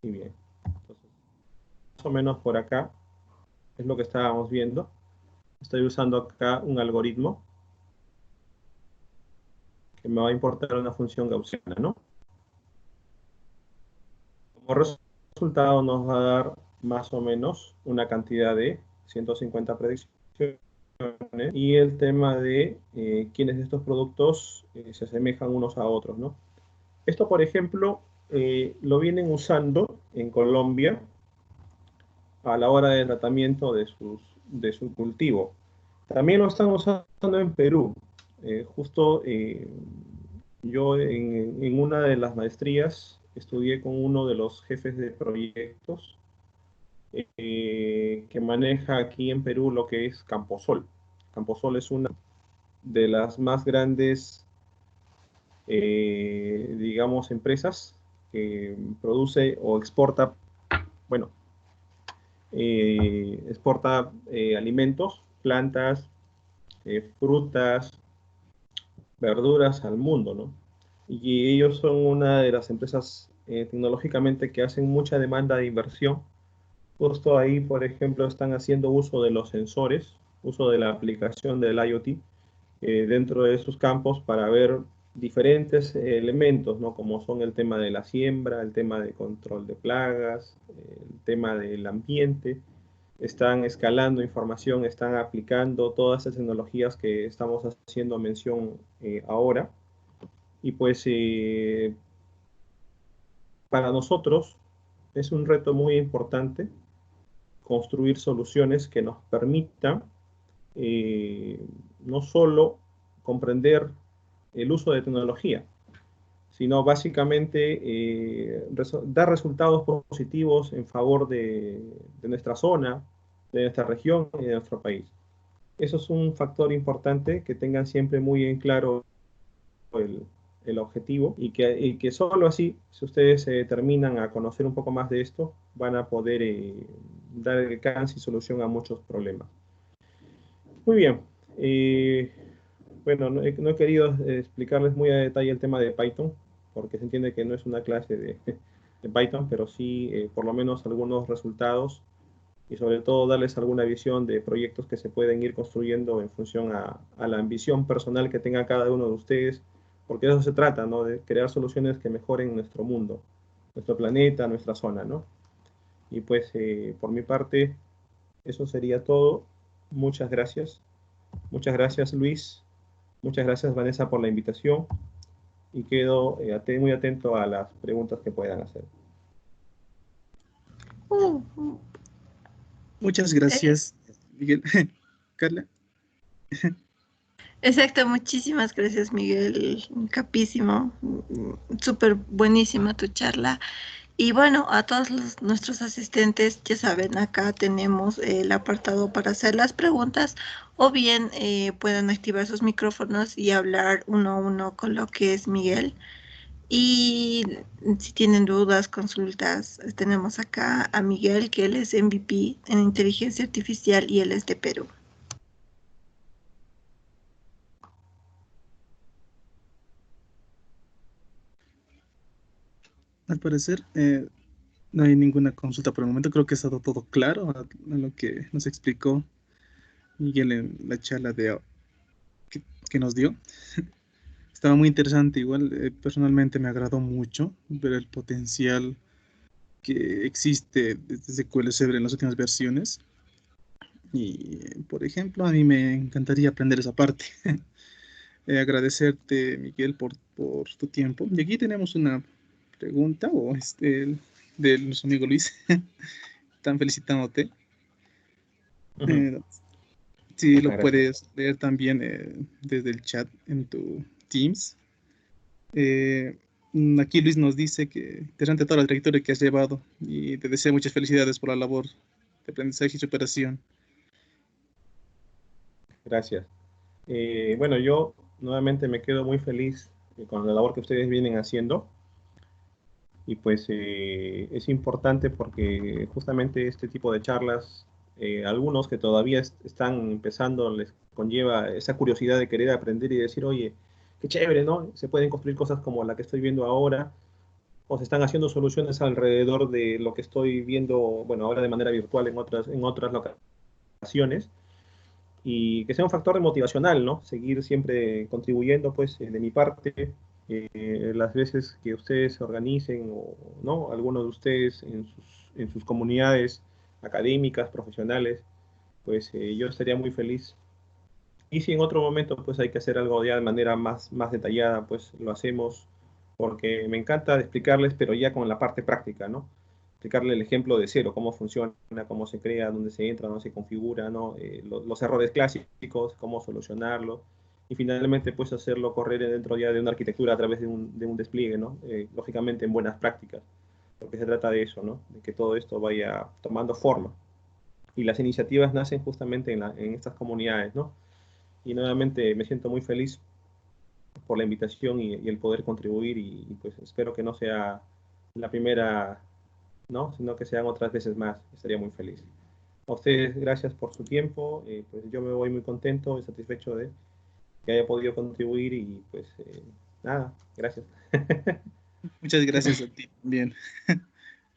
Y bien, entonces, más o menos por acá es lo que estábamos viendo. Estoy usando acá un algoritmo que me va a importar una función gaussiana, ¿no? Como resultado nos va a dar más o menos una cantidad de 150 predicciones, y el tema de quiénes de estos productos se asemejan unos a otros, ¿no? Esto, por ejemplo, lo vienen usando en Colombia a la hora de tratamiento de su cultivo. También lo están usando en Perú. Justo yo en una de las maestrías estudié con uno de los jefes de proyectos que maneja aquí en Perú lo que es Camposol. Camposol es una de las más grandes, digamos, empresas que produce o exporta, bueno, exporta alimentos, plantas, frutas, verduras al mundo, ¿no? Y ellos son una de las empresas tecnológicamente que hacen mucha demanda de inversión. Justo ahí, por ejemplo, están haciendo uso de los sensores, uso de la aplicación del IoT dentro de sus campos para ver diferentes elementos, ¿no? Como son el tema de la siembra, el tema de control de plagas, el tema del ambiente. Están escalando información, están aplicando todas esas tecnologías que estamos haciendo mención ahora. Y pues para nosotros es un reto muy importante construir soluciones que nos permitan no solo comprender el uso de tecnología, sino básicamente dar resultados positivos en favor de nuestra zona, de nuestra región y de nuestro país. Eso es un factor importante, que tengan siempre muy en claro el objetivo, y que solo así, si ustedes se terminan a conocer un poco más de esto, van a poder dar alcance y solución a muchos problemas. Muy bien. Bueno, no he querido explicarles muy a detalle el tema de Python, porque se entiende que no es una clase de Python, pero sí por lo menos algunos resultados, y sobre todo darles alguna visión de proyectos que se pueden ir construyendo en función a la ambición personal que tenga cada uno de ustedes, porque de eso se trata, ¿no? De crear soluciones que mejoren nuestro mundo, nuestro planeta, nuestra zona, ¿no? Y pues por mi parte, eso sería todo. Muchas gracias. Muchas gracias, Luis. Muchas gracias, Vanessa, por la invitación, y quedo muy atento a las preguntas que puedan hacer. Muchas gracias, Miguel. Carla. Exacto, muchísimas gracias, Miguel. Capísimo, súper buenísima tu charla. Y bueno, a todos nuestros asistentes, ya saben, acá tenemos el apartado para hacer las preguntas, o bien pueden activar sus micrófonos y hablar uno a uno con lo que es Miguel. Y si tienen dudas, consultas, tenemos acá a Miguel, que él es MVP en inteligencia artificial y él es de Perú. Al parecer, no hay ninguna consulta por el momento. Creo que ha estado todo claro a lo que nos explicó Miguel en la charla que nos dio. Estaba muy interesante. Igual, personalmente me agradó mucho ver el potencial que existe desde SQL Server en las últimas versiones. Y, por ejemplo, a mí me encantaría aprender esa parte. Agradecerte, Miguel, por tu tiempo. Y aquí tenemos una pregunta, o de nuestro amigo Luis. Están felicitándote. Ujú. Si lo Muchas gracias. puedes leer también desde el chat en tu Teams. Eh, Aquí Luis nos dice que interesante toda la trayectoria que has llevado, y te desea muchas felicidades por la labor de aprendizaje y superación. Gracias. Bueno, yo nuevamente me quedo muy feliz con la labor que ustedes vienen haciendo, y pues es importante porque justamente este tipo de charlas, algunos que todavía están empezando, les conlleva esa curiosidad de querer aprender y decir, oye, qué chévere, ¿no? Se pueden construir cosas como la que estoy viendo ahora, o se están haciendo soluciones alrededor de lo que estoy viendo, bueno, ahora de manera virtual en otras locaciones, y que sea un factor motivacional, ¿no? Seguir siempre contribuyendo, pues, de mi parte, las veces que ustedes se organicen, o, ¿no? Algunos de ustedes en sus comunidades académicas, profesionales, pues yo estaría muy feliz. Y si en otro momento pues hay que hacer algo ya de manera más detallada, pues lo hacemos, porque me encanta explicarles, pero ya con la parte práctica, ¿no? Explicarle el ejemplo de cero, cómo funciona, cómo se crea, dónde se entra, dónde se configura, ¿no? Los errores clásicos, cómo solucionarlos, y finalmente pues hacerlo correr dentro ya de una arquitectura a través de un despliegue, ¿no? Lógicamente en buenas prácticas, porque se trata de eso, ¿no? De que todo esto vaya tomando forma. Y las iniciativas nacen justamente en estas comunidades, ¿no? Y nuevamente me siento muy feliz por la invitación y el poder contribuir y, pues espero que no sea la primera, ¿no? Sino que sean otras veces más. Estaría muy feliz. A ustedes, gracias por su tiempo. Pues yo me voy muy contento y satisfecho de que haya podido contribuir y pues nada, gracias. Muchas gracias a ti también.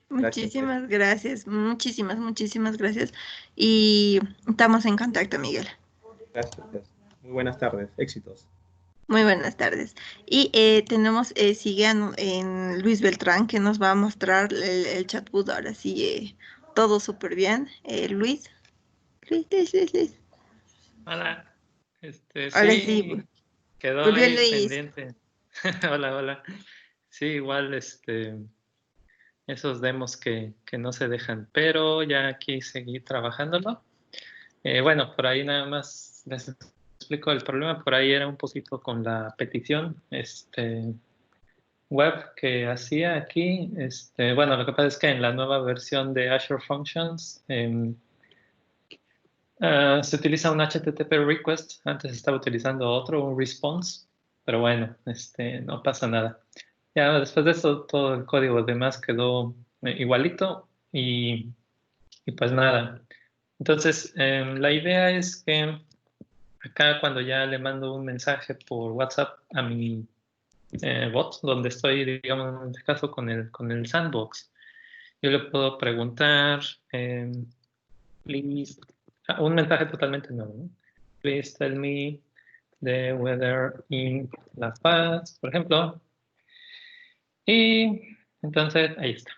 Gracias, Muchísimas gracias, muchísimas gracias. Y estamos en contacto, Miguel. gracias. Muy buenas tardes, éxitos. Muy buenas tardes. Y tenemos, sigue en Luis Beltrán, que nos va a mostrar el chatbot. Ahora sí, todo súper bien. Luis. Hola, Ahora sí, sí, quedó volvió ahí Luis. pendiente. Hola, hola. Sí, igual, esos demos que no se dejan, pero ya aquí seguí trabajándolo. Bueno, por ahí nada más les explico el problema. Por ahí era un poquito con la petición, web que hacía aquí. Bueno, lo que pasa es que en la nueva versión de Azure Functions, se utiliza un HTTP request, antes estaba utilizando otro, un response, pero bueno, no pasa nada. Ya después de eso, todo el código demás quedó igualito y pues nada. Entonces, la idea es que acá cuando ya le mando un mensaje por WhatsApp a mi bot, donde estoy, digamos, en este caso con el sandbox, yo le puedo preguntar, please, un mensaje totalmente nuevo, ¿no? Please tell me the weather in La Paz, por ejemplo. Y entonces ahí está.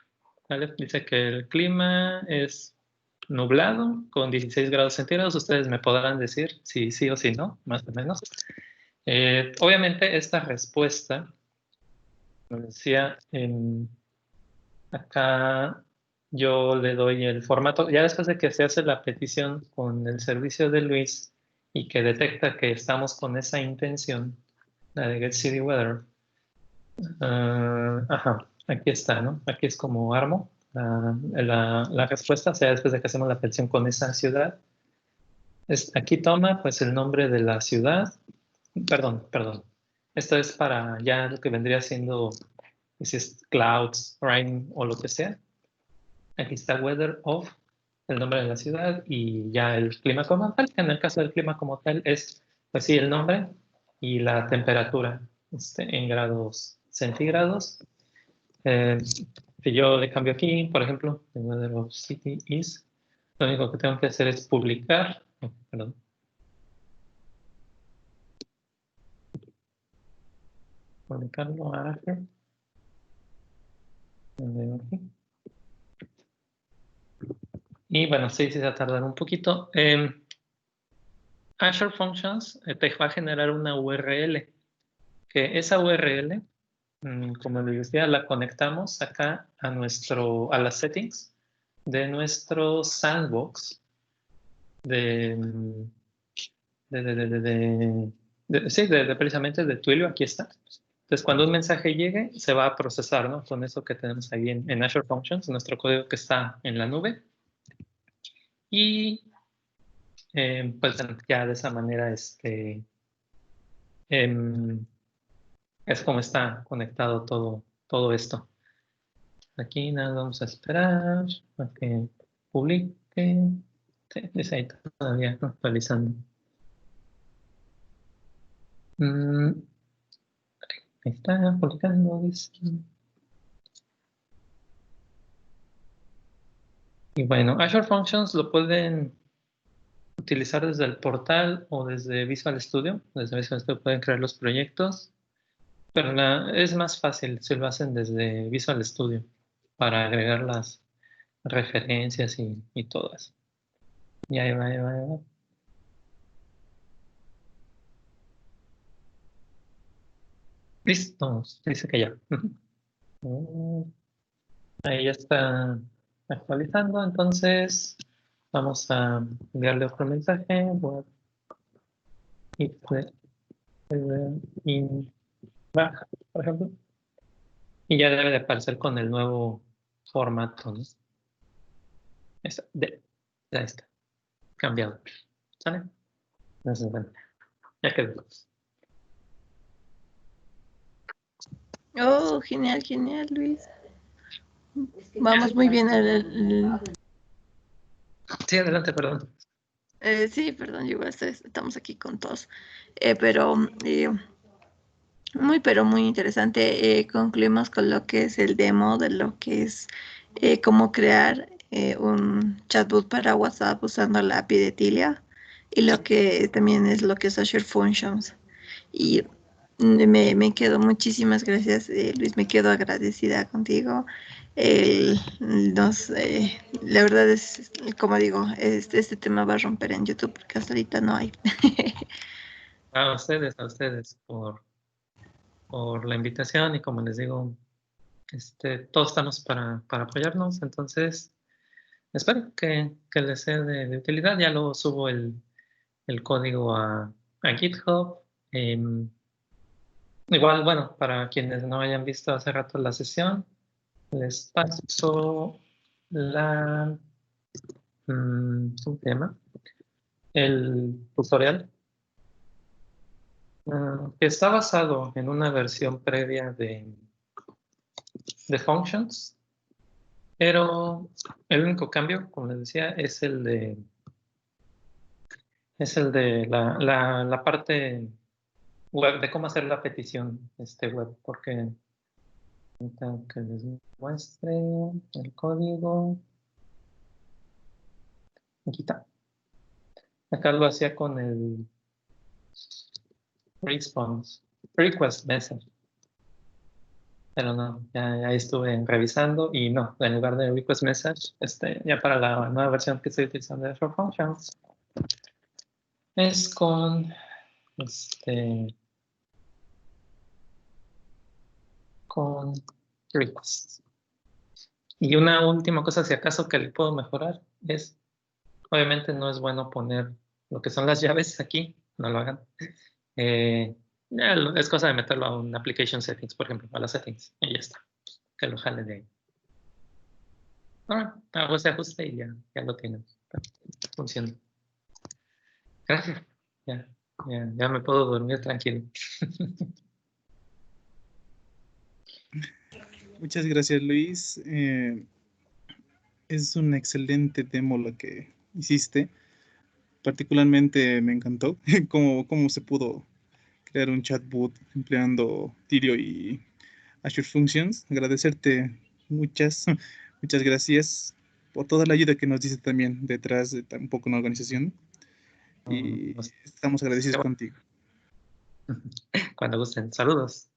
¿Vale? Dice que el clima es nublado con 16 grados centígrados. Ustedes me podrán decir si sí o si no, más o menos. Obviamente esta respuesta, como decía, acá yo le doy el formato, ya después de que se hace la petición con el servicio de Luis y que detecta que estamos con esa intención, la de Get City Weather. Ajá, aquí está, ¿no? Aquí es como armo la respuesta, o sea, después de que hacemos la petición con esa ciudad. Aquí toma pues el nombre de la ciudad. Perdón. Esto es para ya lo que vendría siendo, si es clouds, rain o lo que sea. Aquí está weather of, el nombre de la ciudad y ya el clima como tal, que en el caso del clima como tal es, pues sí, el nombre y la temperatura en grados centígrados. Si yo le cambio aquí, por ejemplo, el weather of city is, lo único que tengo que hacer es publicar, perdón. Publicarlo a Azure. Aquí. Y bueno, sí, se va a tardar un poquito. Azure Functions te va a generar una URL, que esa URL, como les decía, la conectamos acá a las settings de nuestro sandbox precisamente de Twilio. Aquí está. Entonces, cuando un mensaje llegue, se va a procesar, ¿no? Con eso que tenemos ahí en Azure Functions, nuestro código que está en la nube. Y pues ya de esa manera es como está conectado todo esto. Aquí nada, vamos a esperar a que publique. Sí, dice ahí todavía actualizando. Ahí está publicando, dice. Y bueno, Azure Functions lo pueden utilizar desde el portal o desde Visual Studio. Desde Visual Studio pueden crear los proyectos, pero es más fácil si lo hacen desde Visual Studio para agregar las referencias y todo eso. Y ahí va, ahí va, ahí va. Listo, dice que ya. Ahí ya está actualizando, entonces vamos a enviarle otro mensaje. Voy a in baja, por ejemplo. Y ya debe de aparecer con el nuevo formato, ¿no? Ya está, cambiado. ¿Sale? Entonces, bueno, ya quedó. Oh, genial, genial, Luis. Vamos muy bien. Sí, adelante, perdón. Sí, perdón, igual estamos aquí con todos. Pero muy interesante. Concluimos con lo que es el demo de lo que es cómo crear un chatbot para WhatsApp usando la API de Tilia y lo que también es lo que es Azure Functions. Y me quedo, muchísimas gracias, Luis, me quedo agradecida contigo. La verdad es, como digo, este tema va a romper en YouTube porque hasta ahorita no hay. A ustedes por la invitación y como les digo, todos estamos para apoyarnos, entonces espero que les sea de utilidad. Ya luego subo el código a GitHub. Igual, bueno, para quienes no hayan visto hace rato la sesión, les paso ¿cómo se llama? El tutorial, que está basado en una versión previa de Functions, pero el único cambio, como les decía, es el de la parte web, de cómo hacer la petición web, porque ahorita que les muestre el código. Aquí está. Acá lo hacía con el request message. Pero no, ya estuve revisando y no, en lugar de request message, ya para la nueva versión que estoy utilizando de Azure Functions, es con con requests. Y una última cosa, si acaso que le puedo mejorar, es, obviamente no es bueno poner lo que son las llaves aquí, no lo hagan. Es cosa de meterlo a un application settings, por ejemplo, a las settings, y ya está, que lo jale de ahí. Hago ese ajuste y ya lo tienen. Funciona. Gracias. Ya me puedo dormir tranquilo. Muchas gracias, Luis. Es un excelente demo lo que hiciste. Particularmente me encantó cómo se pudo crear un chatbot empleando Tirio y Azure Functions. Agradecerte muchas gracias por toda la ayuda que nos diste también detrás de tan poco una organización. Y estamos agradecidos contigo. Cuando gusten. Saludos.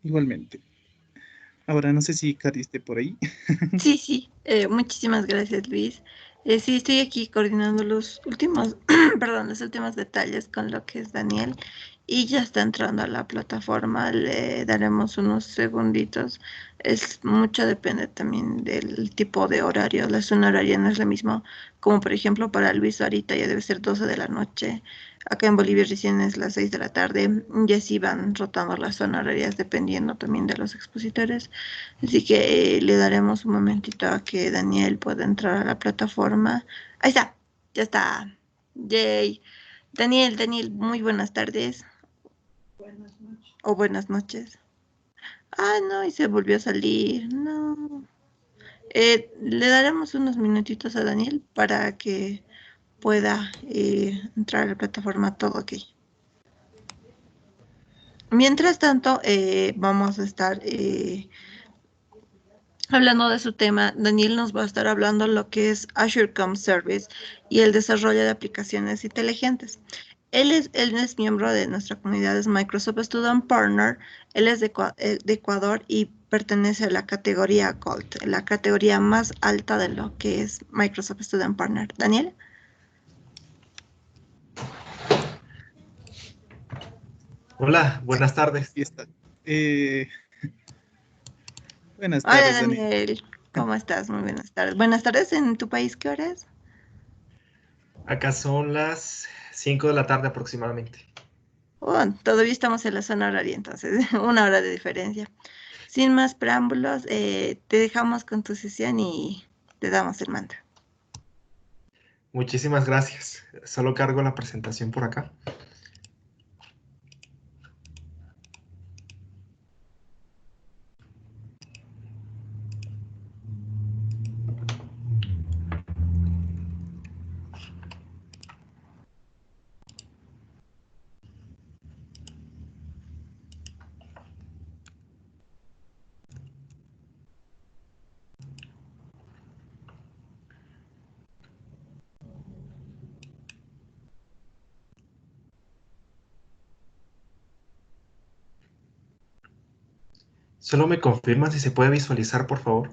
Igualmente. Ahora, no sé si Cari esté por ahí. Sí, muchísimas gracias, Luis. Sí, estoy aquí coordinando los últimos, perdón, los últimos detalles con lo que es Daniel y ya está entrando a la plataforma. Le daremos unos segunditos. Es mucho, depende también del tipo de horario. La zona horaria no es la misma como, por ejemplo, para Luis ahorita ya debe ser 12 de la noche. Acá en Bolivia recién es las 6 de la tarde y así van rotando las zonas horarias dependiendo también de los expositores. Así que le daremos un momentito a que Daniel pueda entrar a la plataforma. Ahí está, ya está. Yay. Daniel, muy buenas tardes. Buenas noches. O buenas noches. Ah, no, y se volvió a salir. No. Le daremos unos minutitos a Daniel para que pueda entrar a la plataforma todo ok. Mientras tanto, vamos a estar hablando de su tema. Daniel nos va a estar hablando lo que es Azure Comm Service y el desarrollo de aplicaciones inteligentes. Él es miembro de nuestra comunidad, es Microsoft Student Partner, él es de Ecuador y pertenece a la categoría Gold, la categoría más alta de lo que es Microsoft Student Partner. Daniel. Hola, buenas tardes. Aquí está. Eh, Buenas Hola tardes, Dani. Daniel, ¿cómo estás? Muy buenas tardes. Buenas tardes, ¿en tu país qué hora es? Acá son las 5 de la tarde aproximadamente. Oh, todavía estamos en la zona horaria, entonces, una hora de diferencia. Sin más preámbulos, te dejamos con tu sesión y te damos el mando. Muchísimas gracias. Solo cargo la presentación por acá. Solo me confirma si se puede visualizar, por favor.